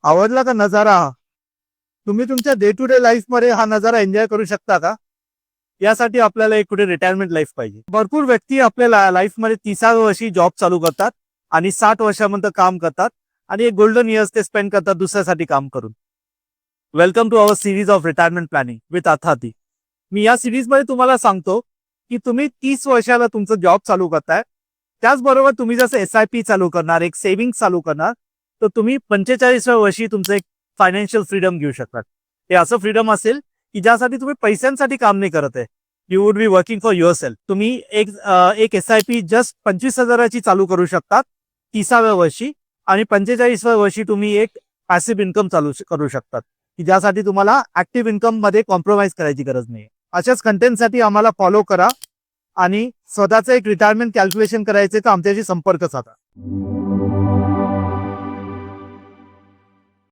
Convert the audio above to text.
आवडला का नजारा? तुम्ही तुमच्या डे टू डे लाईफ मध्ये हा नजारा एन्जॉय करू शकता का? यासाठी आपल्याला एक कुठे रिटायरमेंट लाईफ पाहिजे. भरपूर व्यक्ती आपल्या लाईफ मध्ये 30व्या वर्षी जॉब चालू करतात आणि 60 वर्षानंतर काम करतात आणि एक गोल्डन इयर्स ते स्पेंड करतात दुसऱ्यासाठी काम करून. Welcome to our series of retirement planning with अथाती. मी या सिरीज मध्ये तुम्हाला सांगतो की तुम्ही 30 वर्षाला तुमचं जॉब चालू करताय, त्याचबरोबर तुम्ही जसं SIP चालू करणार, एक सेव्हिंग चालू करणार, तर तुम्ही 45व्या वर्षी तुमचं एक फायनान्शियल फ्रीडम घेऊ शकतात. हे असं फ्रीडम असेल की ज्यासाठी तुम्ही पैशांसाठी काम नाही करत आहे. You would be working for your self. तुम्ही एक SIP जस्ट 25,000ची चालू करू शकतात 30व्या वर्षी आणि 45व्या वर्षी तुम्ही एक पॅसिव्ह इन्कम चालू करू शकतात की ज्यासाठी तुम्हाला ऍक्टिव्ह इन्कम मध्ये कॉम्प्रोमाइज करायची गरज नाही. अशाच कंटेंटसाठी आम्हाला फॉलो करा आणि स्वतःचं एक रिटायरमेंट कॅल्क्युलेशन करायचे तर आमच्याशी संपर्क साधा.